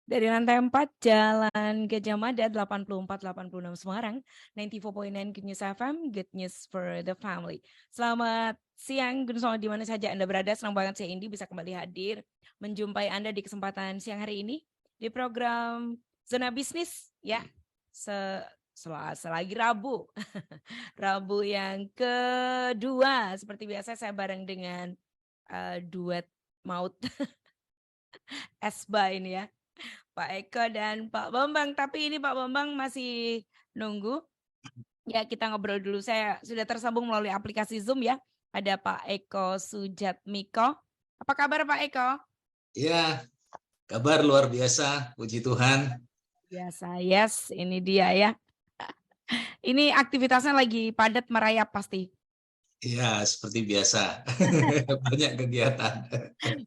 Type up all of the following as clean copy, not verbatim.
Dari lantai 4 Jalan Gajah Mada 8486 Semarang, 94.9 Good News FM, Good News for the Family. Selamat siang, Gun Solo, di mana saja Anda berada. Senang banget saya Indi bisa kembali hadir menjumpai Anda di kesempatan siang hari ini di program Zona Bisnis ya. Selasa lagi Rabu. Rabu yang kedua. Seperti biasa saya bareng dengan duet maut Esba ini ya. Pak Eko dan Pak Bambang. Tapi ini Pak Bambang masih nunggu. Ya kita ngobrol dulu. Saya sudah tersambung melalui aplikasi Zoom ya. Ada Pak Eko Sujatmiko. Apa kabar Pak Eko? Ya, kabar luar biasa. Puji Tuhan. Biasa, yes. Ini dia ya. Ini aktivitasnya lagi padat merayap pasti. Ya, seperti biasa. Banyak kegiatan.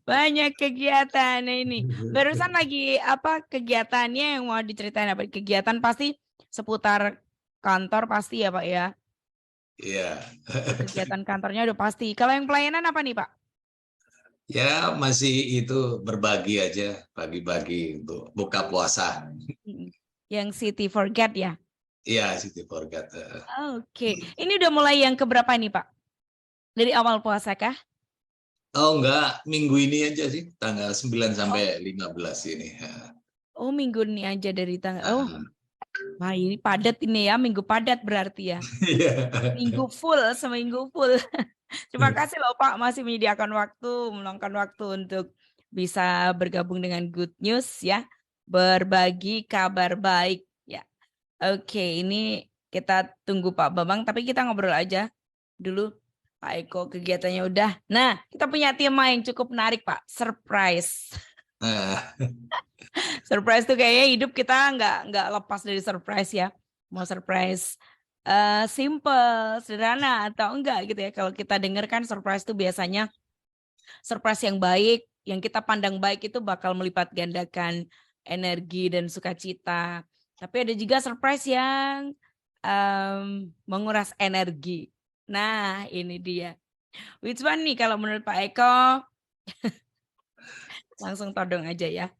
Banyak kegiatan ini. Barusan lagi apa kegiatannya yang mau diceritain apa? Kegiatan pasti seputar kantor pasti ya Pak ya. Iya. Kegiatan kantornya udah pasti. Kalau yang pelayanan apa nih Pak? Ya, masih itu berbagi aja, bagi-bagi untuk buka puasa. Yang City Forget ya? Iya, Siti Forgat. Oke. Ini udah mulai yang keberapa nih Pak? Dari awal puasa kah? Oh, enggak, minggu ini aja sih, tanggal 9 sampai 15 ini. Oh minggu ini aja dari tanggal. Oh, wah ini padat ini ya, minggu padat berarti ya. Iya. Minggu full, seminggu full. Terima kasih loh Pak masih menyediakan waktu, meluangkan waktu untuk bisa bergabung dengan Good News ya. Berbagi kabar baik ya. Oke, ini kita tunggu Pak Bambang, tapi kita ngobrol aja dulu. Pak Eko kegiatannya udah. Nah, kita punya tema yang cukup menarik Pak, surprise. Surprise tuh kayaknya hidup kita nggak lepas dari surprise ya. Mau surprise simple, sederhana atau enggak gitu ya. Kalau kita dengar kan surprise itu biasanya surprise yang baik, yang kita pandang baik itu bakal melipat gandakan energi dan sukacita. Tapi ada juga surprise yang menguras energi. Nah, ini dia. Which one nih kalau menurut Pak Eko? Langsung todong aja ya.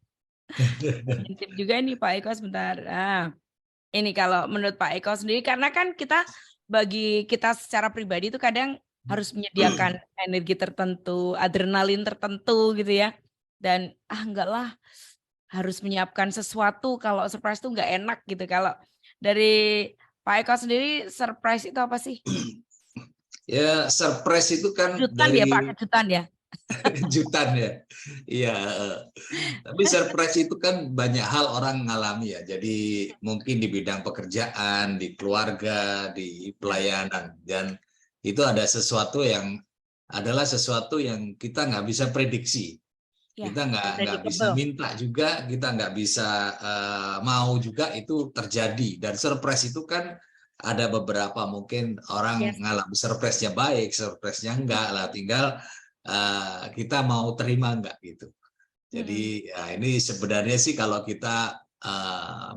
Intip juga nih Pak Eko sebentar. Ini kalau menurut Pak Eko sendiri, karena kan bagi kita secara pribadi itu kadang harus menyediakan energi tertentu, adrenalin tertentu gitu ya. Dan enggak lah, harus menyiapkan sesuatu kalau surprise itu enggak enak gitu. Kalau dari Pak Eko sendiri, surprise itu apa sih? Ya, surprise itu kan Kejutan dari ya Pak, kejutan ya. kejutan ya. Iya. Tapi surprise itu kan banyak hal orang ngalami ya. Jadi mungkin di bidang pekerjaan, di keluarga, di pelayanan, dan itu ada sesuatu yang adalah sesuatu yang kita nggak bisa prediksi. Ya, Kita nggak bisa unpredictable. minta juga, kita nggak bisa mau juga itu terjadi. Dan surprise itu kan ada beberapa mungkin orang Yes. ngalami surprise-nya baik, surprise-nya enggak lah. Tinggal kita mau terima enggak gitu. Jadi ya ini sebenarnya sih kalau kita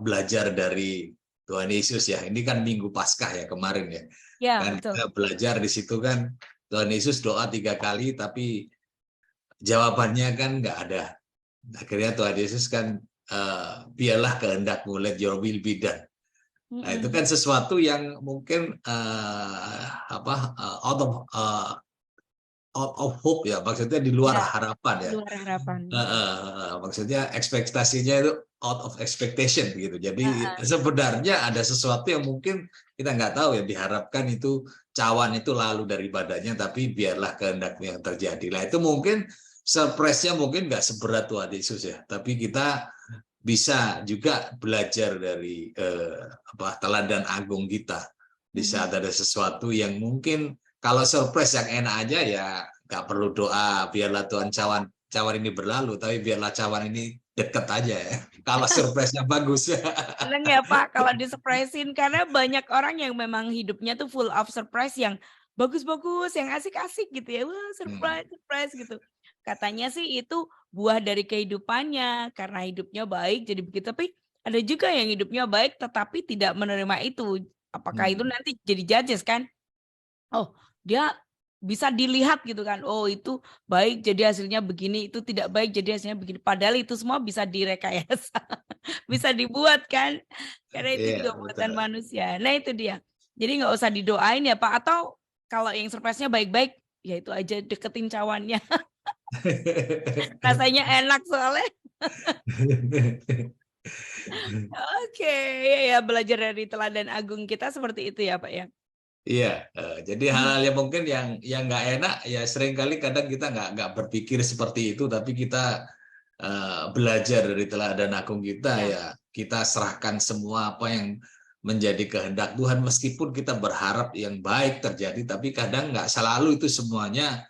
belajar dari Tuhan Yesus ya, ini kan Minggu Paskah ya kemarin ya, Ya, kan betul. kita belajar di situ kan Tuhan Yesus doa 3 kali tapi jawabannya kan nggak ada. Akhirnya Tuhan Yesus kan biarlah kehendakmu, let your will be done. Nah itu kan sesuatu yang mungkin out of hope ya, maksudnya di luar Ya, harapan di ya. luar harapan. Maksudnya ekspektasinya itu out of expectation gitu. Jadi sebenarnya ada sesuatu yang mungkin kita nggak tahu ya, diharapkan itu cawan itu lalu dari badannya, tapi biarlah kehendakmu yang terjadi. Nah itu mungkin surprise-nya mungkin nggak seberat Tuhan Yesus ya, tapi kita bisa juga belajar dari teladan agung kita di saat ada sesuatu yang mungkin kalau surprise yang enak aja ya nggak perlu doa biarlah Tuhan cawan ini berlalu, tapi biarlah cawan ini deket aja ya. Kalau surprise-nya bagus ya. Seneng ya Pak kalau disurprisein, karena banyak orang yang memang hidupnya tuh full of surprise yang bagus-bagus, yang asik-asik gitu ya. Wah, surprise, surprise gitu. Katanya sih itu buah dari kehidupannya karena hidupnya baik jadi begitu. Tapi ada juga yang hidupnya baik tetapi tidak menerima itu. Apakah itu nanti jadi judges kan? Oh, dia bisa dilihat gitu kan. Oh, itu baik jadi hasilnya begini, itu tidak baik jadi hasilnya begini. Padahal itu semua bisa direkayasa. Bisa dibuat kan. Karena itu Iya, juga buatan betul. manusia. Nah, itu dia. Jadi nggak usah didoain ya, Pak. Atau kalau yang surprise-nya baik-baik, ya itu aja deketin cawannya. Rasanya enak soalnya. Oke, ya, ya belajar dari teladan agung kita seperti itu ya, Pak ya. Iya, jadi hal-hal yang mungkin yang nggak enak ya seringkali kadang kita nggak berpikir seperti itu, tapi kita belajar dari teladan agung kita Ya. ya kita serahkan semua apa yang menjadi kehendak Tuhan meskipun kita berharap yang baik terjadi, tapi kadang nggak selalu itu semuanya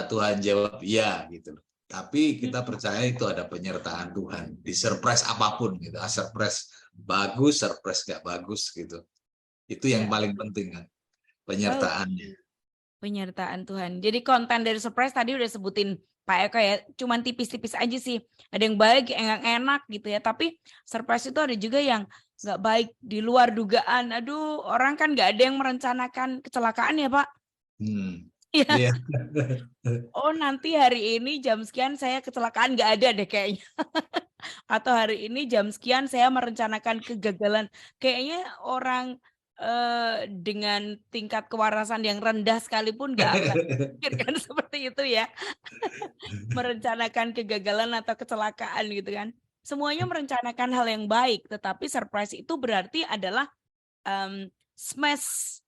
Tuhan jawab iya gitu loh. Tapi kita percaya itu ada penyertaan Tuhan di surprise apapun gitu, surprise bagus, surprise nggak bagus gitu. Itu yang Ya. paling penting kan, Oh, penyertaannya. penyertaan Tuhan. Jadi konten dari surprise tadi udah sebutin Pak Eko ya, cuman tipis-tipis aja sih. Ada yang baik, yang enak gitu ya. Tapi surprise itu ada juga yang nggak baik, di luar dugaan. Aduh, orang kan nggak ada yang merencanakan kecelakaan ya Pak. Iya. Iya. Oh, nanti hari ini jam sekian saya kecelakaan, nggak ada deh kayaknya. Atau hari ini jam sekian saya merencanakan kegagalan. Kayaknya orang dengan tingkat kewarasan yang rendah sekalipun nggak akan pikirkan seperti itu ya. Merencanakan kegagalan atau kecelakaan gitu kan. Semuanya merencanakan hal yang baik, tetapi surprise itu berarti adalah smash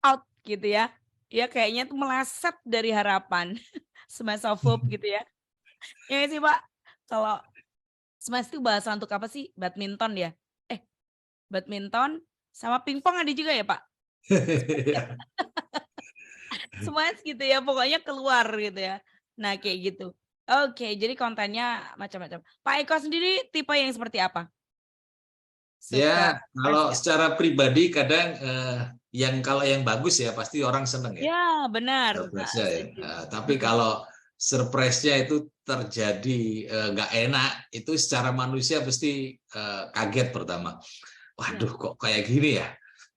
out gitu ya. Ya kayaknya tuh meleset dari harapan. Smash of hope gitu ya. Ya nggak sih Pak, kalau smash itu bahasa untuk apa sih? Badminton ya? Badminton sama pingpong ada juga ya Pak? Smash gitu ya, pokoknya keluar gitu ya. Nah kayak gitu. Oke, jadi kontennya macam-macam. Pak Eko sendiri tipe yang seperti apa? Suka Ya, surprise kalau nggak? secara pribadi kadang kalau yang bagus ya pasti orang seneng ya, Ya benar. surprise-nya ya. Setuju. Tapi kalau surprise-nya itu terjadi nggak enak, itu secara manusia pasti kaget pertama. Ya. Waduh, kok kayak gini ya?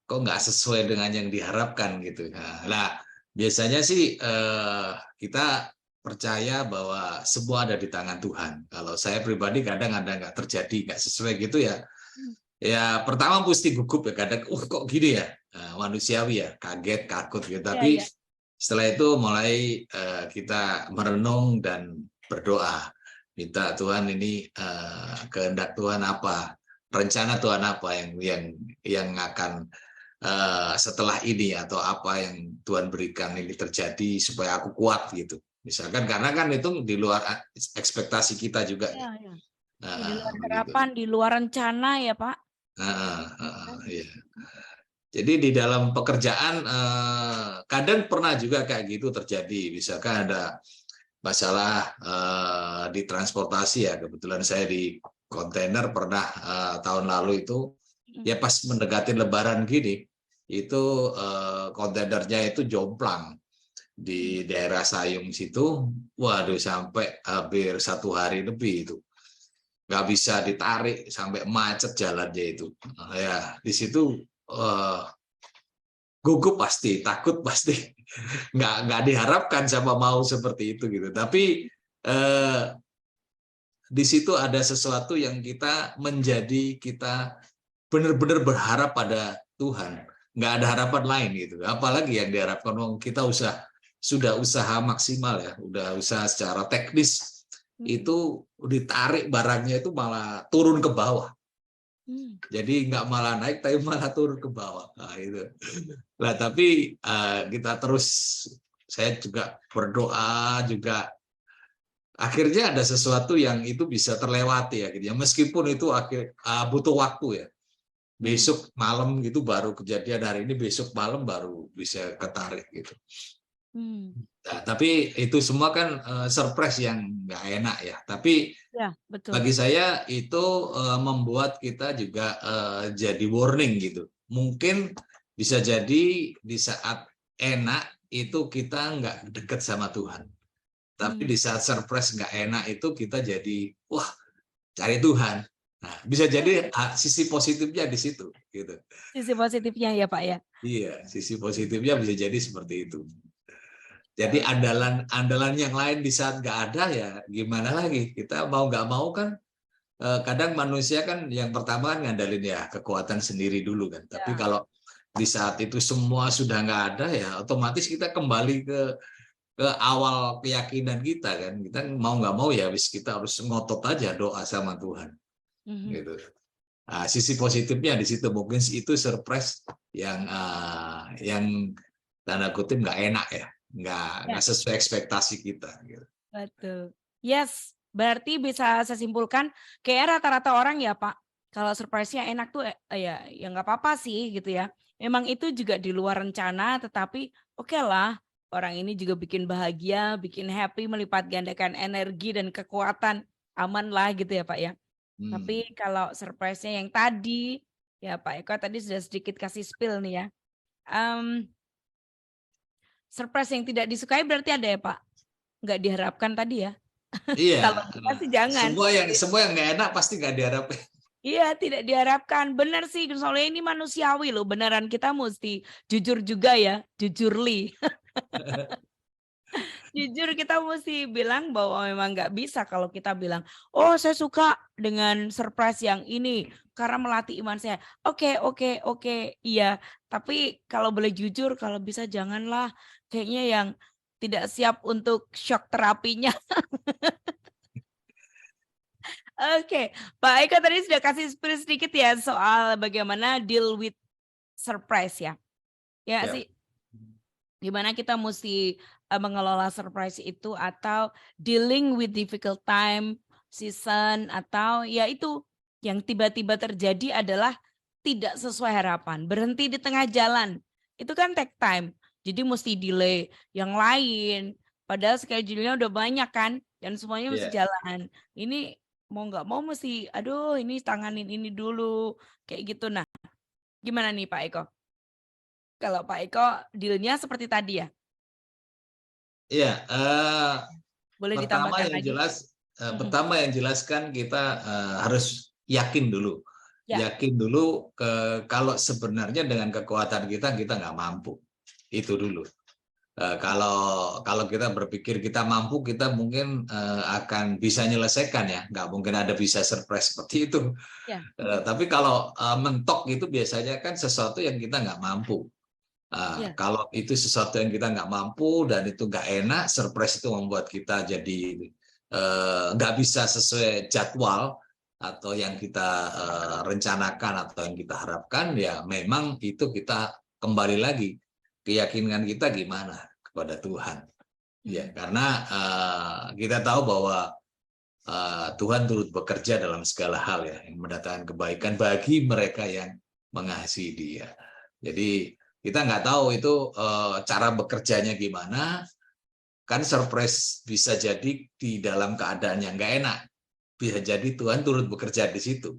Kok nggak sesuai dengan yang diharapkan gitu. Nah, biasanya sih kita percaya bahwa semua ada di tangan Tuhan. Kalau saya pribadi kadang ada nggak terjadi, nggak sesuai gitu ya. Ya pertama mesti gugup ya kadang, kok gini ya, manusiawi ya, kaget, takut gitu. Ya, Tapi ya. setelah itu mulai kita merenung dan berdoa, minta Tuhan ini kehendak Tuhan apa, rencana Tuhan apa yang akan setelah ini atau apa yang Tuhan berikan ini terjadi supaya aku kuat gitu. Misalkan karena kan itu di luar ekspektasi kita juga ya. Ya, ya. Ya, di luar Begitu. harapan, di luar rencana ya Pak. Ya. Jadi di dalam pekerjaan kadang pernah juga kayak gitu terjadi. Misalkan ada masalah di transportasi ya. Kebetulan saya di kontainer pernah tahun lalu itu ya pas mendekati Lebaran gini itu kontainernya itu jomplang di daerah Sayung situ. Waduh sampai hampir 1 hari lebih itu nggak bisa ditarik sampai macet jalannya itu. Ya di situ gugup pasti, takut pasti, nggak diharapkan sama mau seperti itu gitu. Tapi di situ ada sesuatu yang kita benar-benar berharap pada Tuhan, nggak ada harapan lain gitu. Apalagi yang diharapkan kita sudah usaha maksimal ya, udah usaha secara teknis itu ditarik barangnya itu malah turun ke bawah. Jadi nggak malah naik tapi malah turun ke bawah. Nah, itu. Nah, tapi kita terus saya juga berdoa juga akhirnya ada sesuatu yang itu bisa terlewati ya gitu ya. Meskipun itu butuh waktu ya. Besok malam gitu baru kejadian, hari ini besok malam baru bisa ketarik gitu. Nah, tapi itu semua kan surprise yang nggak enak ya. Tapi Ya, betul. bagi saya itu membuat kita juga jadi warning gitu. Mungkin bisa jadi di saat enak itu kita nggak dekat sama Tuhan. Tapi di saat surprise nggak enak itu kita jadi wah cari Tuhan. Nah, bisa jadi sisi positifnya di situ gitu. Sisi positifnya ya Pak ya. Iya, sisi positifnya bisa jadi seperti itu. Jadi andalan yang lain di saat nggak ada ya gimana lagi? Kita mau nggak mau kan kadang manusia kan yang pertama kan ngandalin ya kekuatan sendiri dulu kan. Tapi Ya. kalau di saat itu semua sudah nggak ada ya otomatis kita kembali ke awal keyakinan kita kan. Kita mau nggak mau ya kita harus ngotot aja doa sama Tuhan gitu. Nah, sisi positifnya di situ mungkin itu surprise yang tanda kutip nggak enak ya, nggak Ya, sesuai ekspektasi kita. Gitu. betul. Yes, berarti bisa saya simpulkan kayak rata-rata orang ya Pak, kalau surprise-nya enak tuh ya nggak apa-apa sih gitu ya. Memang itu juga di luar rencana, tetapi oke lah, orang ini juga bikin bahagia, bikin happy, melipat gandakan energi dan kekuatan, aman lah gitu ya Pak ya. Tapi kalau surprise-nya yang tadi, ya Pak Eko tadi sudah sedikit kasih spill nih ya. Surprise yang tidak disukai berarti ada ya Pak? Nggak diharapkan tadi ya? Iya, Kalau kita sih jangan. semua yang nggak enak pasti nggak diharapkan. Iya, tidak diharapkan. Benar sih, soalnya ini manusiawi loh. Beneran kita mesti jujur juga ya, jujurly. Jujur kita mesti bilang bahwa memang nggak bisa kalau kita bilang, oh saya suka dengan surprise yang ini karena melatih iman saya. Oke, oke, oke, iya. Tapi kalau boleh jujur, kalau bisa janganlah. Kayaknya yang tidak siap untuk shock terapinya. Oke, Pak Eko tadi sudah kasih spill sedikit ya soal bagaimana deal with surprise ya. Ya Ya. sih, gimana kita mesti mengelola surprise itu atau dealing with difficult time, season, atau ya itu yang tiba-tiba terjadi adalah tidak sesuai harapan, berhenti di tengah jalan. Itu kan take time, jadi mesti delay yang lain. Padahal schedule-nya udah banyak kan, dan semuanya mesti Yeah. jalan. Ini mau nggak mau mesti, aduh ini tanganin ini dulu, kayak gitu. Nah, gimana nih Pak Eko? Kalau Pak Eko deal-nya seperti tadi ya? Iya, Boleh pertama ditambahkan yang lagi? jelas, Mhm. pertama yang jelas kan kita harus yakin dulu, Ya, yakin dulu kalau sebenarnya dengan kekuatan kita nggak mampu, itu dulu. Kalau kita berpikir kita mampu, kita mungkin akan bisa menyelesaikan ya, nggak mungkin ada bisa surprise seperti itu. ya. Tapi kalau mentok itu biasanya kan sesuatu yang kita nggak mampu. Ya. Kalau itu sesuatu yang kita nggak mampu dan itu nggak enak, surprise itu membuat kita jadi nggak bisa sesuai jadwal atau yang kita rencanakan atau yang kita harapkan, ya memang itu kita kembali lagi keyakinan kita gimana kepada Tuhan. Ya, karena kita tahu bahwa Tuhan turut bekerja dalam segala hal ya, yang mendatangkan kebaikan bagi mereka yang mengasihi Dia. Jadi kita nggak tahu itu cara bekerjanya gimana, kan surprise bisa jadi di dalam keadaan yang nggak enak, bisa jadi Tuhan turut bekerja di situ.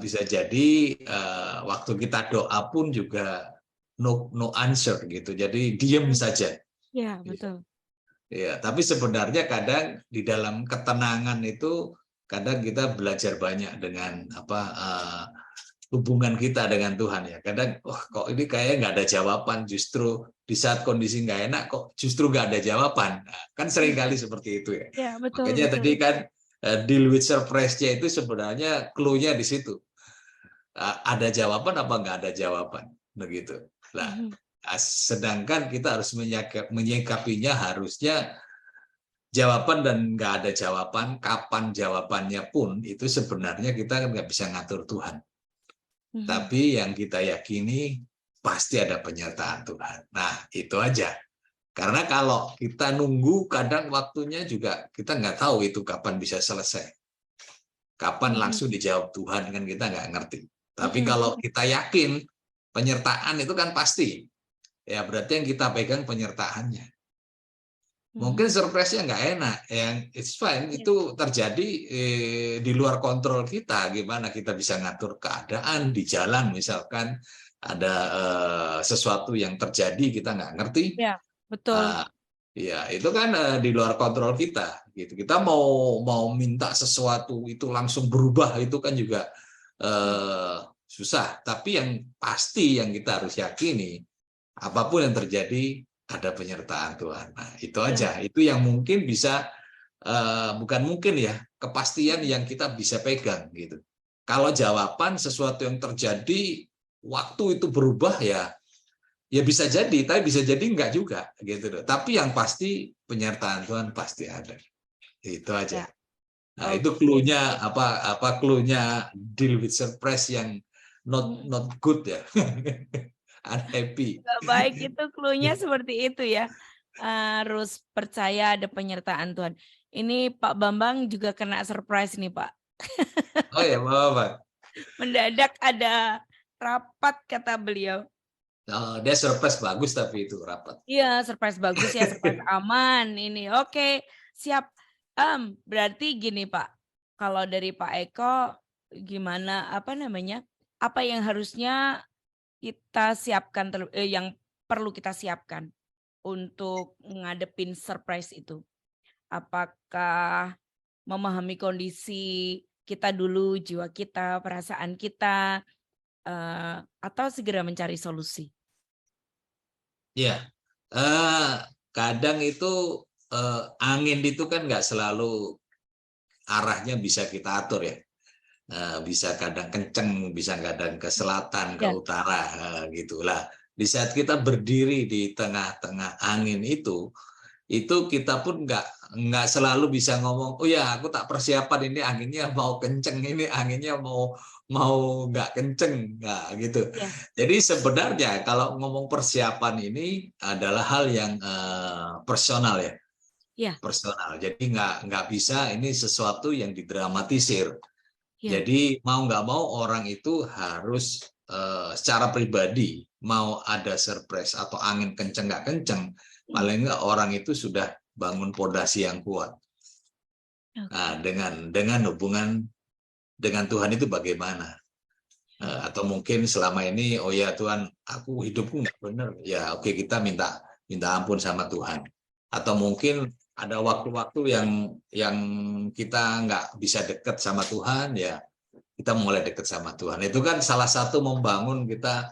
Bisa jadi waktu kita doa pun juga no answer gitu, jadi diem saja. Ya, betul. Ya, tapi sebenarnya kadang di dalam ketenangan itu kadang kita belajar banyak dengan hubungan kita dengan Tuhan ya. Kadang, kok ini kayak nggak ada jawaban, justru di saat kondisi nggak enak kok justru nggak ada jawaban. Nah, kan sering kali seperti itu ya. Ya, betul, Makanya betul. tadi kan deal with surprise-nya itu sebenarnya clue-nya di situ. Ada jawaban apa nggak ada jawaban, begitu. Nah, sedangkan kita harus menyikapinya harusnya jawaban dan nggak ada jawaban, kapan jawabannya pun itu sebenarnya kita nggak bisa ngatur Tuhan. Tapi yang kita yakini pasti ada penyertaan Tuhan. Nah, itu aja. Karena kalau kita nunggu, kadang waktunya juga kita nggak tahu itu kapan bisa selesai. Kapan langsung dijawab Tuhan, kan kita nggak ngerti. Tapi kalau kita yakin, penyertaan itu kan pasti. Ya berarti yang kita pegang penyertaannya. Mungkin surprise-nya nggak enak, yang it's fine, itu terjadi di luar kontrol kita. Gimana kita bisa ngatur keadaan di jalan, misalkan ada sesuatu yang terjadi kita nggak ngerti, Ya, betul. ya itu kan di luar kontrol kita. Gitu. Kita mau minta sesuatu itu langsung berubah itu kan juga susah. Tapi yang pasti yang kita harus yakini, apapun yang terjadi ada penyertaan Tuhan. Nah, itu Ya. aja. Itu yang mungkin bisa, bukan mungkin ya, kepastian yang kita bisa pegang gitu. Kalau jawaban sesuatu yang terjadi, waktu itu berubah ya, ya bisa jadi, tapi bisa jadi enggak juga gitu. Tapi yang pasti penyertaan Tuhan pasti ada. Itu aja. Ya. Nah, itu Oke. clue-nya apa clue-nya deal with surprise yang not good ya. Unhappy. Gak baik itu clue-nya seperti itu ya. Harus percaya ada penyertaan Tuhan. Ini Pak Bambang juga kena surprise nih Pak. Oh ya, Bapak. Mendadak ada rapat kata beliau. Oh, dia surprise bagus tapi itu rapat. Iya, surprise bagus ya, surprise aman ini. Oke, siap. Berarti gini Pak, kalau dari Pak Eko gimana apa namanya? Apa yang harusnya kita siapkan yang perlu kita siapkan untuk ngadepin surprise itu? Apakah memahami kondisi kita dulu, jiwa kita, perasaan kita, atau segera mencari solusi? Ya, kadang itu angin itu kan nggak selalu arahnya bisa kita atur ya. Bisa kadang kenceng, bisa kadang ke selatan, ke Ya. utara, gitulah. Di saat kita berdiri di tengah-tengah angin itu kita pun nggak selalu bisa ngomong, oh ya aku tak persiapan ini anginnya mau kenceng, ini anginnya mau nggak kenceng, nggak gitu. Ya. Jadi sebenarnya kalau ngomong persiapan ini adalah hal yang personal ya, Ya. personal. Jadi nggak bisa ini sesuatu yang didramatisir. Ya. Jadi mau nggak mau orang itu harus secara pribadi mau ada surprise atau angin kenceng nggak kenceng, paling nggak orang itu sudah bangun pondasi yang kuat. Nah, dengan hubungan dengan Tuhan itu bagaimana? Atau mungkin selama ini, oh ya Tuhan, aku hidupku nggak benar. Ya oke, kita minta ampun sama Tuhan. Atau mungkin ada waktu-waktu yang kita nggak bisa dekat sama Tuhan, ya kita mulai dekat sama Tuhan. Itu kan salah satu membangun kita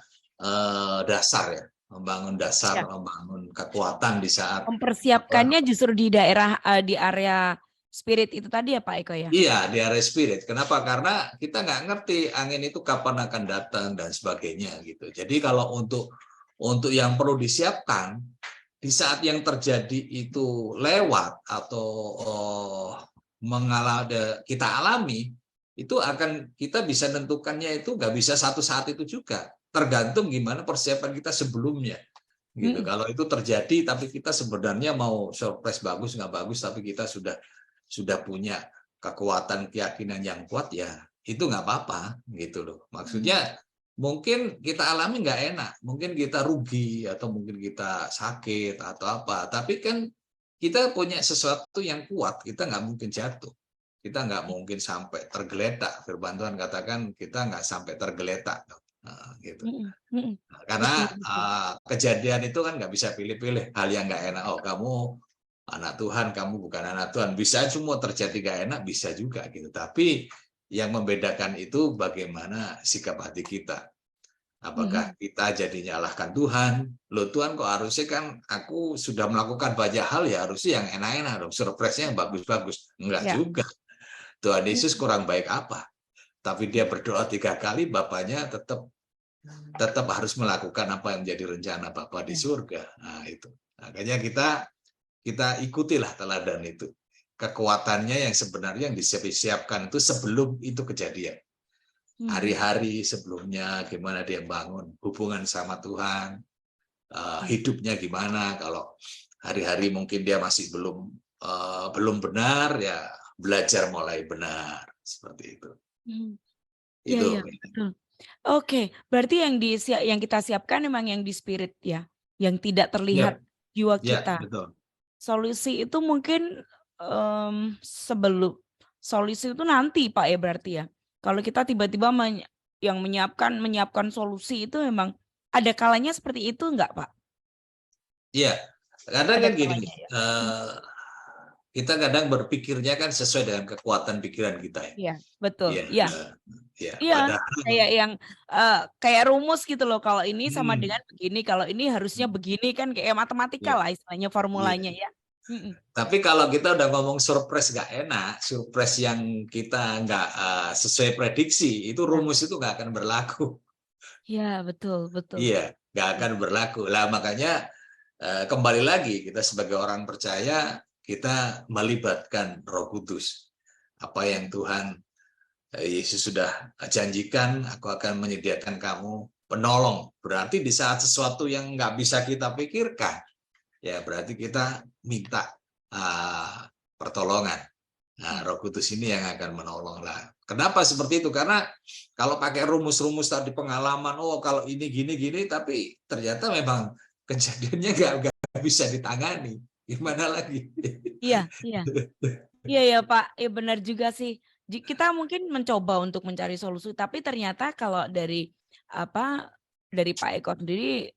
dasar ya, membangun dasar, membangun kekuatan di saat Mempersiapkannya justru di daerah di area spirit itu tadi ya Pak Eko ya? Iya, di area spirit. Kenapa? Karena kita nggak ngerti angin itu kapan akan datang dan sebagainya gitu. Jadi kalau untuk yang perlu disiapkan di saat yang terjadi itu lewat atau kita alami, itu akan kita bisa tentukannya itu nggak bisa satu saat itu juga. Tergantung gimana persiapan kita sebelumnya. Gitu. Kalau itu terjadi tapi kita sebenarnya mau surprise bagus nggak bagus tapi kita sudah punya kekuatan keyakinan yang kuat, ya itu nggak apa-apa gitu loh. Maksudnya mungkin kita alami nggak enak, mungkin kita rugi atau mungkin kita sakit atau apa, tapi kan kita punya sesuatu yang kuat, kita nggak mungkin jatuh, kita nggak mungkin sampai tergeletak. Firman Tuhan katakan kita nggak sampai tergeletak. Nah, gitu. Karena kejadian itu kan nggak bisa pilih-pilih hal yang nggak enak. Oh kamu anak Tuhan, kamu bukan anak Tuhan. Bisa semua terjadi nggak enak, bisa juga gitu. Tapi yang membedakan itu bagaimana sikap hati kita. Apakah kita jadi nyalahkan Tuhan? Loh Tuhan kok harusnya kan aku sudah melakukan banyak hal ya harusnya yang enak-enak dong, surprise-nya yang bagus-bagus. Enggak juga. Tuhan Yesus kurang baik apa? Tapi dia berdoa 3 kali, Bapaknya tetap harus melakukan apa yang menjadi rencana Bapa di surga. Nah itu. Makanya kita ikutilah teladan itu. Kekuatannya yang sebenarnya yang disiapkan itu sebelum itu kejadian. Hari-hari sebelumnya gimana dia bangun hubungan sama Tuhan, hidupnya gimana. Kalau hari-hari mungkin dia masih belum benar, ya belajar mulai benar seperti itu. Itu. Ya, betul. Oke, berarti yang kita siapkan memang yang di spirit ya, yang tidak terlihat jiwa kita. Betul. Solusi itu mungkin sebelum solusi itu nanti Pak ya berarti ya. Kalau kita tiba-tiba yang menyiapkan solusi itu memang ada kalanya seperti itu enggak Pak? Iya, kadang kan gini, kita kadang berpikirnya kan sesuai dengan kekuatan pikiran kita ya. Iya, betul. Iya. Ya, Iya, padahal kayak yang kayak rumus gitu loh. Kalau ini sama hmm, dengan begini, kalau ini harusnya begini kan kayak matematika ya, lah istilahnya iya. formulanya ya. Mm-mm. Tapi kalau kita udah ngomong surprise nggak enak, surprise yang kita nggak sesuai prediksi, itu Ya, rumus itu nggak akan berlaku. ya betul betul. Iya, nggak akan berlaku. Lah makanya kembali lagi kita sebagai orang percaya kita melibatkan Roh Kudus. Apa yang Tuhan Yesus sudah janjikan, aku akan menyediakan kamu penolong. Berarti di saat sesuatu yang nggak bisa kita pikirkan, ya berarti kita minta pertolongan. Nah, Mm. Roh Kudus ini yang akan menolong lah. Kenapa seperti itu? Karena kalau pakai rumus-rumus tadi pengalaman, oh kalau ini gini-gini, tapi ternyata memang kejadiannya nggak bisa ditangani. Gimana lagi? Iya, iya. Iya ya Pak, ya benar juga sih. Kita mungkin mencoba untuk mencari solusi, tapi ternyata kalau dari apa dari Pak Eko sendiri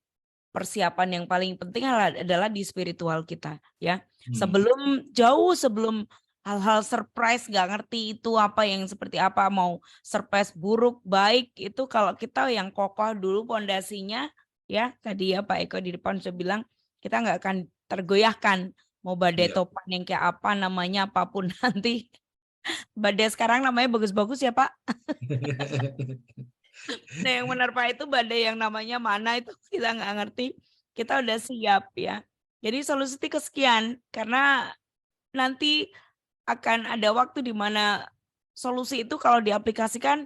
persiapan yang paling penting adalah di spiritual kita ya. Hmm, Sebelum jauh sebelum hal-hal surprise nggak ngerti itu apa yang seperti apa mau surprise buruk baik itu kalau kita yang kokoh dulu pondasinya ya tadi ya Pak Eko di depan sudah bilang kita nggak akan tergoyahkan mau badai iya. topan yang kayak apa namanya apapun nanti badai sekarang namanya bagus-bagus ya Pak. Nah, yang menerpa itu badai yang namanya mana itu kita nggak ngerti. Kita udah siap ya. Jadi solusi kesekian karena nanti akan ada waktu di mana solusi itu kalau diaplikasikan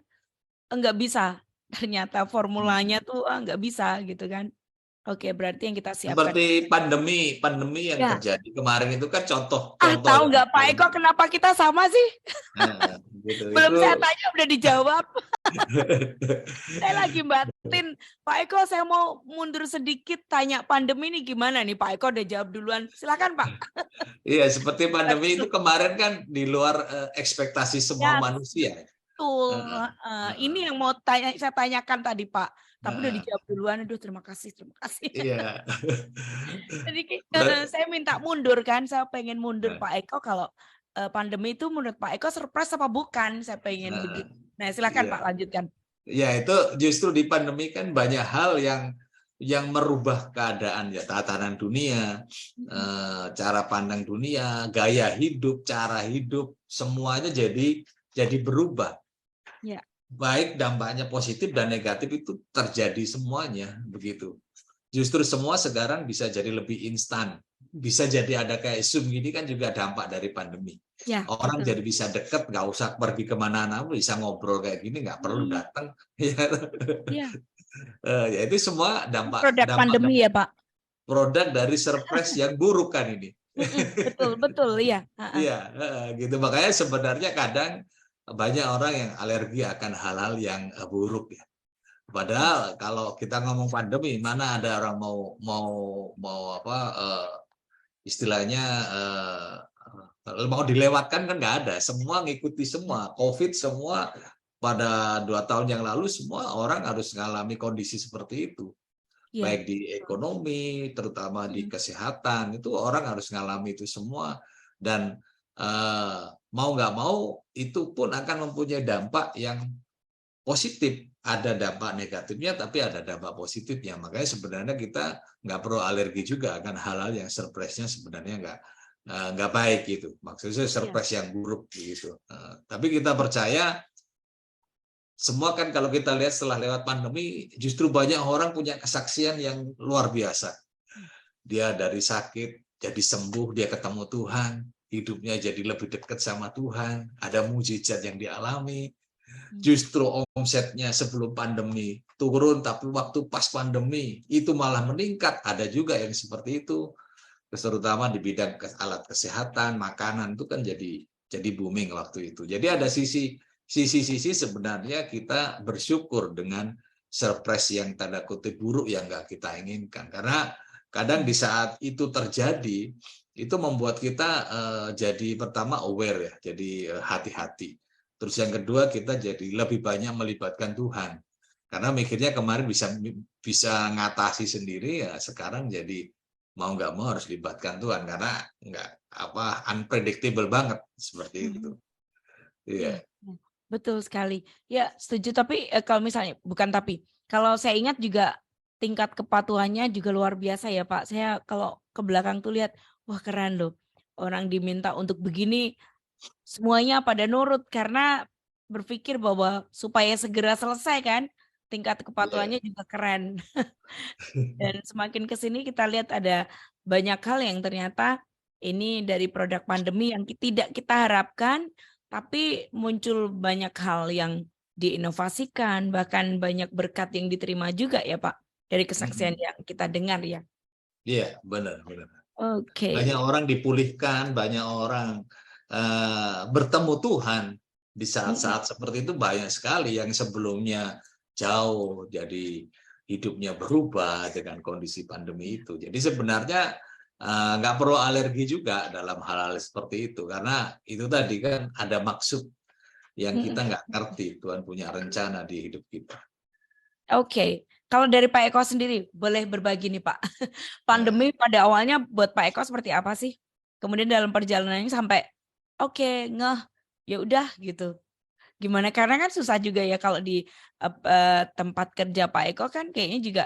enggak bisa. Ternyata formulanya tuh nggak bisa gitu kan. Oke, berarti yang kita siapkan. Seperti pandemi yang Ya, terjadi kemarin itu kan contoh-contoh tahu yang nggak Pak paling Eko kenapa kita sama sih? nah, gitu. Belum Itu saya tanya udah dijawab. Saya lagi batin, Pak Eko saya mau mundur sedikit tanya pandemi ini gimana nih Pak Eko udah jawab duluan. Silakan Pak. iya seperti pandemi itu Betul. kemarin kan di luar ekspektasi semua Ya, manusia. betul. Heeh, heeh, Ini yang mau saya tanyakan tadi Pak. Tapi udah heeh. dijawab duluan. Aduh, terima kasih, terima kasih. Iya. Jadi Ber- saya minta mundur kan, saya pengen mundur Nah, Pak Eko kalau pandemi itu menurut Pak Eko surprise apa bukan? Saya pengen heeh, begitu. Nah, silakan iya. Pak lanjutkan. Ya itu justru di pandemi kan banyak hal yang merubah keadaan ya tatanan dunia, Mm-mm. cara pandang dunia, gaya hidup, cara hidup, semuanya jadi berubah. Ya, Baik dampaknya positif dan negatif itu terjadi semuanya begitu. Justru semua sekarang bisa jadi lebih instan. Bisa jadi ada kayak Zoom gini kan juga dampak dari pandemi. ya Orang betul. jadi bisa deket, nggak usah pergi kemana-mana, bisa ngobrol kayak gini, nggak perlu Mm, datang. Ya, ya, ya itu semua itu dampak produk dampak pandemi ya Pak. produk dari surprise yang buruk kan ini. Betul, betul, iya. Iya, gitu. Makanya sebenarnya kadang banyak orang yang alergi akan hal-hal yang buruk ya. Padahal kalau kita ngomong pandemi, mana ada orang mau mau mau apa istilahnya mau dilewatkan kan nggak ada. Semua ngikuti semua. COVID semua pada 2 tahun yang lalu semua orang harus mengalami kondisi seperti itu. Iya. Baik di ekonomi, terutama di Mm, kesehatan, itu orang harus mengalami itu semua. Dan mau nggak mau itu pun akan mempunyai dampak yang positif. Ada dampak negatifnya, tapi ada dampak positifnya. Makanya sebenarnya kita nggak perlu alergi juga akan hal-hal yang surprise-nya sebenarnya nggak baik gitu. Maksudnya iya. surprise yang buruk gitu. Tapi kita percaya semua kan kalau kita lihat setelah lewat pandemi, justru banyak orang punya kesaksian yang luar biasa. Dia dari sakit jadi sembuh, dia ketemu Tuhan, hidupnya jadi lebih dekat sama Tuhan, ada mujizat yang dialami. Mm, Justru omsetnya sebelum pandemi turun, tapi waktu pas pandemi itu malah meningkat. Ada juga yang seperti itu, terutama di bidang alat kesehatan, makanan itu kan jadi booming waktu itu. Jadi ada sisi sebenarnya kita bersyukur dengan surprise yang tanda kutip buruk yang nggak kita inginkan. Karena kadang di saat itu terjadi, itu membuat kita jadi pertama aware ya, jadi hati-hati. Terus yang kedua kita jadi lebih banyak melibatkan Tuhan. Karena mikirnya kemarin bisa ngatasi sendiri ya sekarang jadi mau nggak mau harus libatkan Tuhan karena nggak unpredictable banget seperti itu. mm, Iya. iya. Betul sekali. Ya, setuju. Tapi kalau misalnya, bukan tapi, kalau saya ingat juga tingkat kepatuhannya juga luar biasa ya Pak. Saya kalau ke belakang tuh lihat, wah keren loh. Orang diminta untuk begini, semuanya pada nurut karena berpikir bahwa supaya segera selesai kan, tingkat Iya, kepatuhannya juga keren. Dan semakin ke sini kita lihat ada banyak hal yang ternyata ini dari produk pandemi yang tidak kita harapkan, tapi muncul banyak hal yang diinovasikan, bahkan banyak berkat yang diterima juga ya Pak, dari kesaksian Mhm. yang kita dengar ya. Iya, benar, benar. Oke. Banyak orang dipulihkan, banyak orang bertemu Tuhan di Mm-mm. saat-saat seperti itu banyak sekali yang sebelumnya jauh, jadi hidupnya berubah dengan kondisi pandemi itu. Jadi sebenarnya nggak perlu alergi juga dalam hal-hal seperti itu, karena itu tadi kan ada maksud yang kita Mm-mm. nggak ngerti. Tuhan punya rencana di hidup kita. Oke. Kalau dari Pak Eko sendiri, boleh berbagi nih Pak. Nah, Pandemi pada awalnya buat Pak Eko seperti apa sih? Kemudian dalam perjalanannya sampai oke, ngeh, ya udah gitu. Gimana? Karena kan susah juga ya kalau di tempat kerja Pak Eko kan kayaknya juga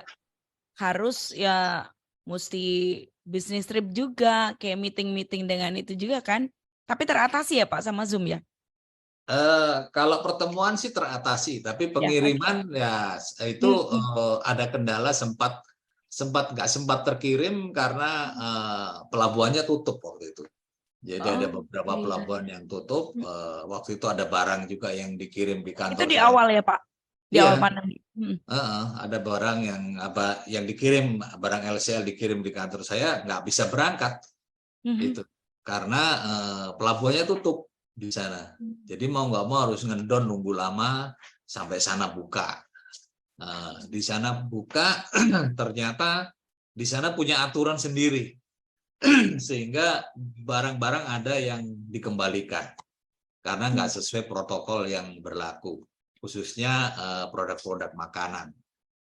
harus ya mesti bisnis trip juga, kayak meeting-meeting dengan itu juga kan. Tapi teratasi ya Pak sama Zoom ya? kalau pertemuan sih teratasi, tapi Ya, oke. pengiriman ya itu Mm-mm. ada kendala sempat sempat nggak sempat terkirim karena pelabuhannya tutup waktu itu. Jadi ada Oh, beberapa iya. pelabuhan yang tutup. Waktu itu ada barang juga yang dikirim di Itu kantor di saya. awal ya Pak? Di awal Iya, pandemi. Mm. ada barang yang apa yang dikirim, barang LCL dikirim di kantor saya nggak bisa berangkat Mhm. itu karena pelabuhannya tutup di sana. Jadi mau nggak mau harus ngendon nunggu lama sampai sana buka. Di sana buka ternyata di sana punya aturan sendiri sehingga barang-barang ada yang dikembalikan karena nggak sesuai protokol yang berlaku, khususnya produk-produk makanan.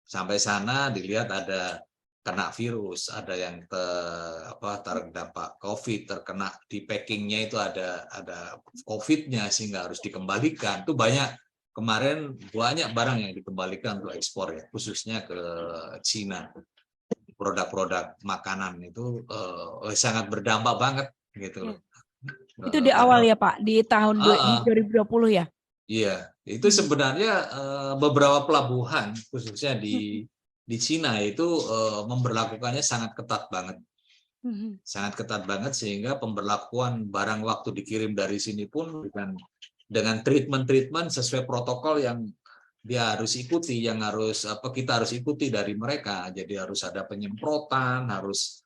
Sampai sana dilihat ada kena virus, ada yang terdampak COVID, terkena di packingnya itu ada COVID-nya sehingga harus dikembalikan. Itu banyak kemarin banyak barang yang dikembalikan untuk ekspor ya, khususnya ke Cina. Produk-produk makanan itu sangat berdampak banget gitu Ya. loh. Itu di awal Karena ya Pak, di tahun di uh, 2020 ya? iya, itu Mhm. sebenarnya beberapa pelabuhan khususnya Mhm. di Cina itu memberlakukannya Mhm. sangat ketat banget sehingga pemberlakuan barang waktu dikirim dari sini pun dengan treatment sesuai protokol yang dia harus ikuti, yang harus apa kita harus ikuti dari mereka. Jadi harus ada penyemprotan, harus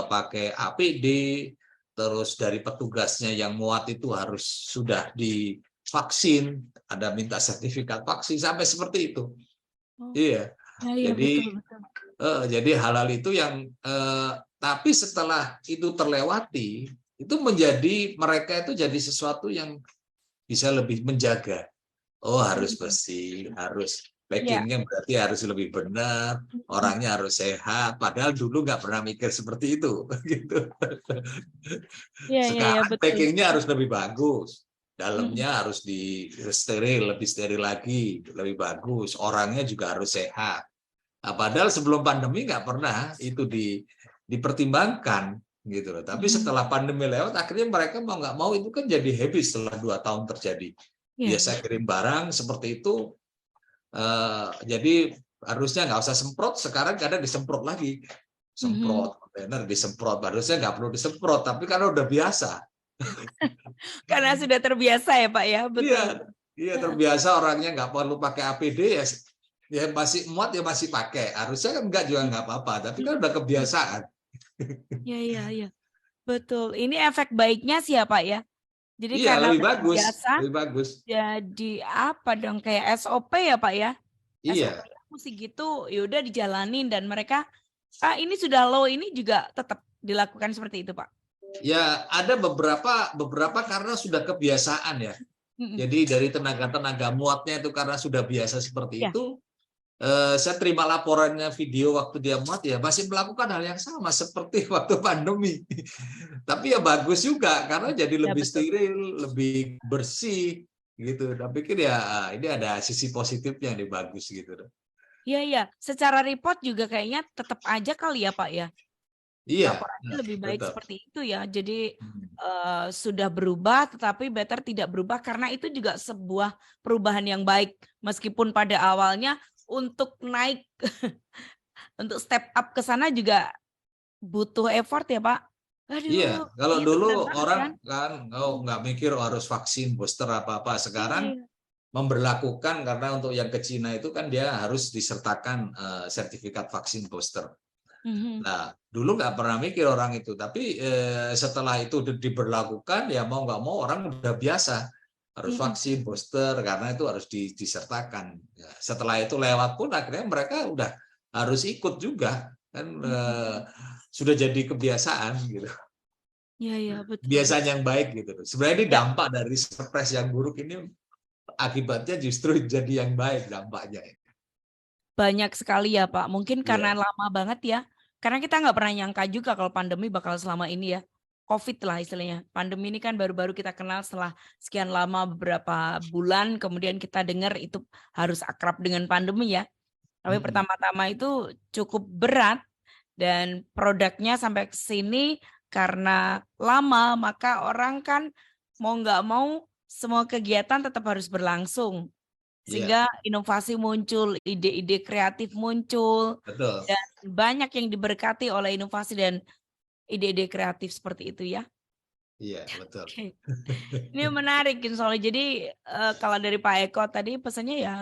pakai APD, terus dari petugasnya yang muat itu harus sudah divaksin, ada minta sertifikat vaksin sampai seperti itu. Oh, Iya. ya ya Jadi betul betul. jadi hal-hal itu yang tapi setelah itu terlewati, itu menjadi mereka itu jadi sesuatu yang bisa lebih menjaga. Oh, harus Mhm. bersih, harus Ya. packingnya berarti harus lebih benar, Mhm. orangnya harus sehat. Padahal dulu nggak pernah mikir seperti itu, gitu. Ya ya ya Sekarang betul. packingnya harus lebih bagus, Mhm. dalamnya harus di steril, lebih steril lagi, lebih bagus. Orangnya juga harus sehat. Nah, padahal sebelum pandemi nggak pernah itu dipertimbangkan gitu loh. Tapi Mhm. setelah pandemi lewat, akhirnya mereka mau nggak mau itu kan jadi habit setelah 2 tahun terjadi. Ya Biasa ya. kirim barang seperti itu, jadi harusnya nggak usah semprot, sekarang kadang disemprot lagi. Mhm. Semprot, kontainer disemprot, harusnya nggak perlu disemprot, tapi karena udah biasa. Karena sudah terbiasa ya Pak ya, Iya, betul. iya Heeh. terbiasa orangnya nggak perlu pakai APD ya, ya masih muat ya masih pakai. Harusnya kan nggak juga nggak apa-apa, tapi kan udah Mhm. kebiasaan. Ya ya ya, betul. Ini efek baiknya sih ya Pak ya. Jadi Iya, karena lebih udah bagus, terbiasa, lebih bagus. jadi apa dong kayak SOP ya Pak ya? SOP Iya, mesti gitu, ya udah dijalanin dan mereka ah ini sudah low ini juga tetap dilakukan seperti itu Pak. ya ada beberapa beberapa karena sudah kebiasaan ya. Mhm. Jadi dari tenaga-tenaga muatnya itu karena sudah biasa seperti Ya, itu, saya terima laporannya video waktu dia muat ya masih melakukan hal yang sama seperti waktu pandemi. Tapi ya bagus juga karena jadi ya lebih betul. steril, lebih bersih gitu. Tapi pikir ya ini ada sisi positifnya nih, bagus gitu. Iya. Secara report juga kayaknya tetap aja kali ya Pak ya. Iya, Laporannya lebih baik betul. seperti itu ya. Jadi sudah berubah, tetapi better tidak berubah karena itu juga sebuah perubahan yang baik. Meskipun pada awalnya untuk naik, untuk step up ke sana juga butuh effort ya Pak. Iya, Aduh, kalau itu dulu benar banget orang kan? kan nggak mikir harus vaksin, booster apa-apa. Sekarang Iya. memberlakukan karena untuk yang ke Cina itu kan dia harus disertakan sertifikat vaksin booster. Mhm. Nah, dulu nggak pernah mikir orang itu, tapi setelah itu diberlakukan ya mau nggak mau orang udah biasa harus Mhm. vaksin booster karena itu harus disertakan. Ya, setelah itu lewat pun akhirnya mereka udah harus ikut juga kan, Mhm. sudah jadi kebiasaan gitu. Iya, betul Kebiasaan betul. yang baik gitu. Sebenarnya ini Ya, dampak dari stres yang buruk ini, akibatnya justru jadi yang baik dampaknya. banyak sekali ya Pak. Mungkin karena Iya. lama banget ya. Karena kita nggak pernah nyangka juga kalau pandemi bakal selama ini ya. COVID lah istilahnya. Pandemi ini kan baru-baru kita kenal setelah sekian lama beberapa bulan. Kemudian kita dengar itu harus akrab dengan pandemi ya. Tapi Mm-mm. pertama-tama itu cukup berat. Dan produknya sampai ke sini karena lama. Maka orang kan mau nggak mau semua kegiatan tetap harus berlangsung. Iya, Sehingga inovasi muncul, ide-ide kreatif muncul, betul. dan banyak yang diberkati oleh inovasi dan ide-ide kreatif seperti itu ya. Iya, betul. Oke. Ini menarik soalnya. Jadi kalau dari Pak Eko tadi pesannya ya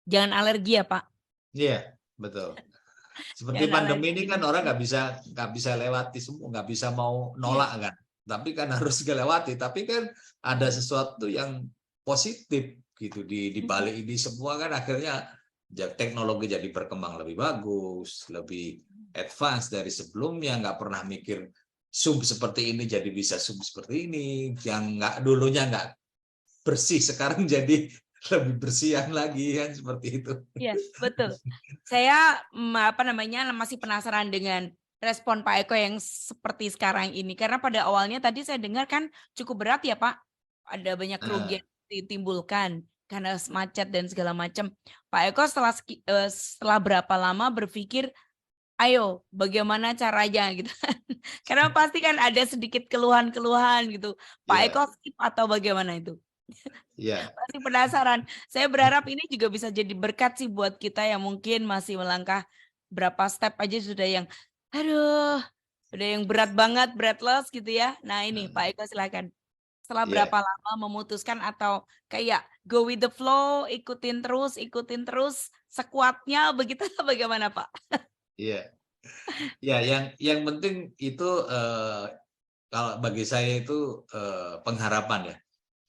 jangan alergi ya Pak. Iya, betul. Seperti Jangan pandemi ini alergi. kan orang nggak bisa lewati semua, nggak bisa mau Iya. nolak kan. Tapi kan harus dilewati. Tapi kan ada Mhm. sesuatu yang positif gitu di Mhm. balik ini semua kan akhirnya teknologi jadi berkembang lebih bagus, lebih advance dari sebelumnya. Nggak pernah mikir sub seperti ini jadi bisa sub seperti ini. Yang nggak dulunya nggak bersih sekarang jadi lebih bersihan lagi kan seperti itu. Iya, betul. Saya apa namanya masih penasaran dengan respon Pak Eko yang seperti sekarang ini karena pada awalnya tadi saya dengar kan cukup berat ya Pak. Ada banyak kerugian Nah, yang ditimbulkan karena macet dan segala macam. Pak Eko setelah berapa lama berpikir, ayo bagaimana caranya gitu kan. Karena pasti kan ada sedikit keluhan-keluhan gitu. Pak ya, Eko skip atau bagaimana itu? ya, Masih penasaran. Saya berharap ini juga bisa jadi berkat sih buat kita yang mungkin masih melangkah berapa step aja sudah yang, aduh, udah yang berat banget, breathless gitu ya. Nah ini Pak Eko silakan. Setelah ya, berapa lama memutuskan atau kayak go with the flow, ikutin terus, sekuatnya begitu bagaimana Pak? ya. Ya, yang penting itu kalau bagi saya itu pengharapan ya.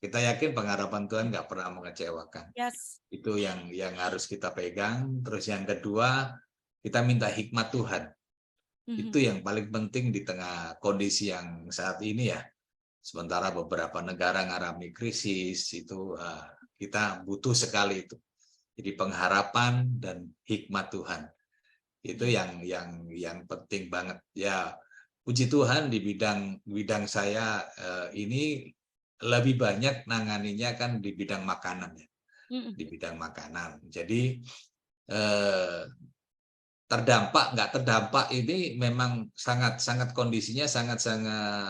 Kita yakin pengharapan Tuhan nggak pernah mengecewakan. Yes. Itu yang harus kita pegang. Terus yang kedua, kita minta hikmat Tuhan. Itu Mhm. yang paling penting di tengah kondisi yang saat ini ya. Sementara beberapa negara mengalami krisis, itu kita butuh sekali itu. Jadi pengharapan dan hikmat Tuhan. Itu Iya. yang penting banget ya. Puji Tuhan di bidang saya ini lebih banyak nanganinya kan di bidang makanan ya, Mhm. di bidang makanan. Jadi eh, terdampak nggak terdampak ini memang sangat kondisinya sangat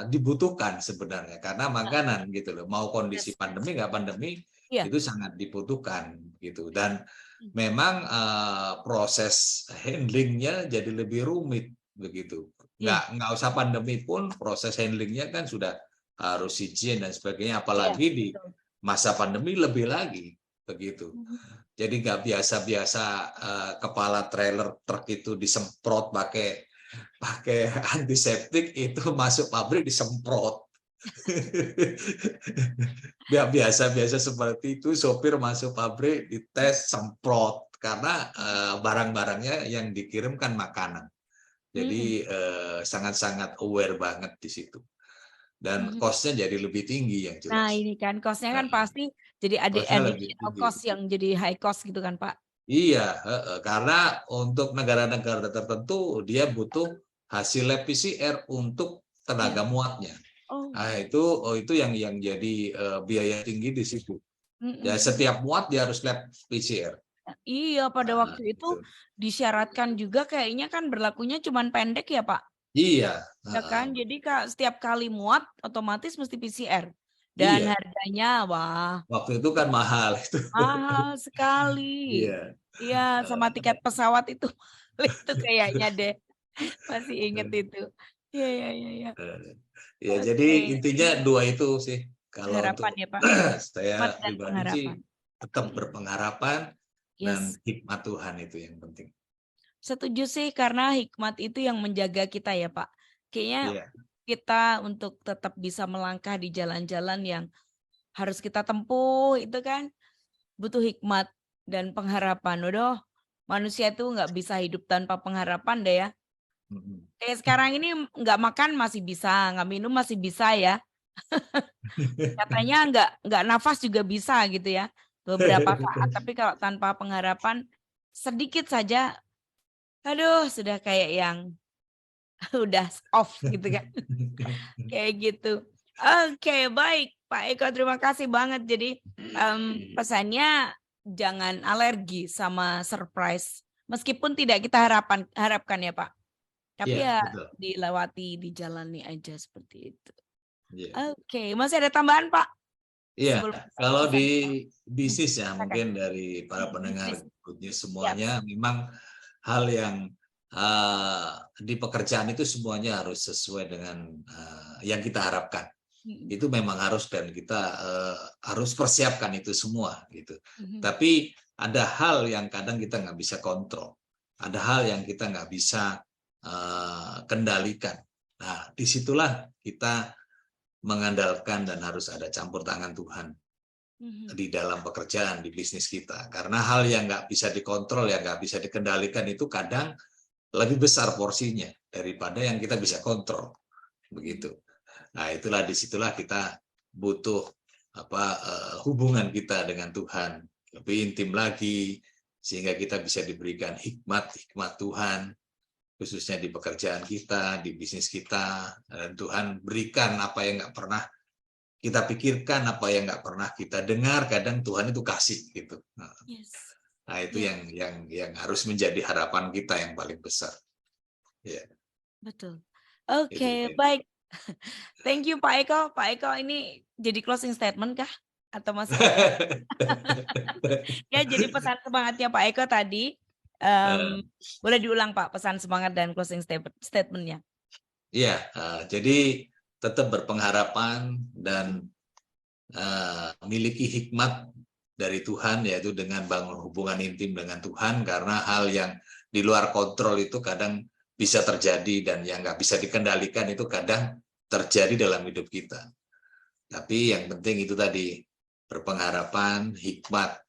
dibutuhkan sebenarnya karena makanan gitu loh. Mau kondisi Yes. pandemi nggak pandemi Iya. itu sangat dibutuhkan gitu. Dan memang proses handlingnya jadi lebih rumit begitu. Iya. Nggak usah pandemi pun proses handlingnya kan sudah harus higien dan sebagainya. Iya. Apalagi di Betul. masa pandemi lebih lagi begitu. Mhm. Jadi nggak biasa-biasa kepala trailer truk itu disemprot pakai pakai antiseptik, itu masuk pabrik disemprot. Biasa-biasa seperti itu sopir masuk pabrik dites semprot karena barang-barangnya yang dikirimkan makanan. Mhm. Jadi sangat-sangat aware banget di situ. Dan Mhm. cost-nya jadi lebih tinggi yang Nah, jelas. ini kan cost-nya kan Heeh, pasti jadi ada cost-nya lebih additional tinggi. cost yang jadi high cost gitu kan, Pak? Iya, karena untuk negara-negara tertentu dia butuh hasil lab PCR untuk Iya. tenaga muatnya. Oh. Nah, itu yang jadi biaya tinggi di situ. Ya setiap muat dia harus lab PCR. Iya, pada waktu itu disyaratkan juga kayaknya kan berlakunya cuman pendek ya Pak? Iya. Ya kan, jadi setiap kali muat otomatis mesti PCR. Dan Iya. harganya, wah. Waktu itu kan mahal itu. Mahal sekali. Iya. Iya, sama tiket pesawat itu itu kayaknya deh. Masih inget itu. Iya, iya, iya, iya. Ya, jadi intinya dua itu sih. Kalau Harapan untuk ya Pak. saya Hikmat dan pribadi sih pengharapan. tetap berpengharapan dan Yes. hikmat Tuhan itu yang penting. Setuju sih karena hikmat itu yang menjaga kita ya Pak. Kayaknya Iya. kita untuk tetap bisa melangkah di jalan-jalan yang harus kita tempuh itu kan butuh hikmat dan pengharapan. Udah, manusia itu nggak bisa hidup tanpa pengharapan deh ya. Kayak sekarang ini nggak makan masih bisa, nggak minum masih bisa ya. Katanya nggak nafas juga bisa gitu ya. Beberapa saat, tapi kalau tanpa pengharapan sedikit saja, aduh sudah kayak yang udah off gitu kan. Kayak gitu. Oke, baik Pak Eko, terima kasih banget. Jadi pesannya jangan alergi sama surprise. Meskipun tidak kita harapkan ya Pak. Tapi ya betul. dilewati, dijalani aja seperti itu. Yeah. Oke, masih ada tambahan Pak? Iya, kalau pesan. di bisnis ya mungkin dari para pendengar Good News semuanya memang hal yang di pekerjaan itu semuanya harus sesuai dengan yang kita harapkan. Itu memang harus dan kita harus persiapkan itu semua gitu. Tapi ada hal yang kadang kita nggak bisa kontrol, ada hal yang kita nggak bisa kendalikan. Nah, disitulah kita mengandalkan dan harus ada campur tangan Tuhan di dalam pekerjaan, di bisnis kita. Karena hal yang nggak bisa dikontrol, yang nggak bisa dikendalikan itu kadang lebih besar porsinya daripada yang kita bisa kontrol. Begitu. Nah, disitulah kita butuh hubungan kita dengan Tuhan lebih intim lagi, sehingga kita bisa diberikan hikmat Tuhan, khususnya di pekerjaan kita, di bisnis kita, dan Tuhan berikan apa yang nggak pernah kita pikirkan, apa yang nggak pernah kita dengar, kadang Tuhan itu kasih gitu. Nah itu yang harus menjadi harapan kita yang paling besar. Yeah. Betul. Oke, baik. Thank you Pak Eko. Pak Eko, ini jadi closing statement kah? Atau masih? Ya, jadi pesan semangatnya Pak Eko tadi. Boleh diulang Pak pesan semangat dan closing statement-nya. Iya, jadi tetap berpengharapan dan miliki hikmat dari Tuhan, yaitu dengan bangun hubungan intim dengan Tuhan, karena hal yang di luar kontrol itu kadang bisa terjadi dan yang nggak bisa dikendalikan itu kadang terjadi dalam hidup kita. Tapi yang penting itu tadi, berpengharapan, hikmat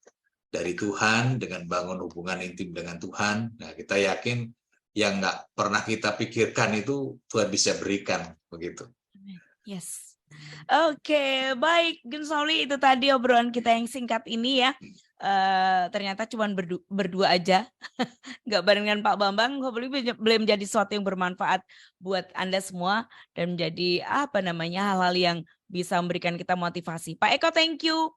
dari Tuhan dengan bangun hubungan intim dengan Tuhan. Nah, kita yakin yang nggak pernah kita pikirkan itu Tuhan bisa berikan begitu. Yes. Oke, baik Gunsoli, itu tadi obrolan kita yang singkat ini ya. Ternyata cuma berdua aja, nggak bareng dengan Pak Bambang. Hopefully boleh menjadi sesuatu yang bermanfaat buat Anda semua dan menjadi hal-hal yang bisa memberikan kita motivasi. Pak Eko, thank you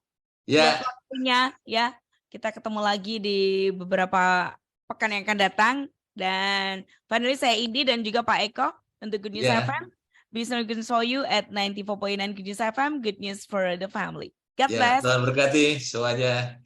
buat waktunya ya. Kita ketemu lagi di beberapa pekan yang akan datang. Dan finally saya Indi dan juga Pak Eko untuk Good News FM. Business Gunsoli at 94.9 Good News FM. Good news for the family. God bless. Tuhan berkati semuanya.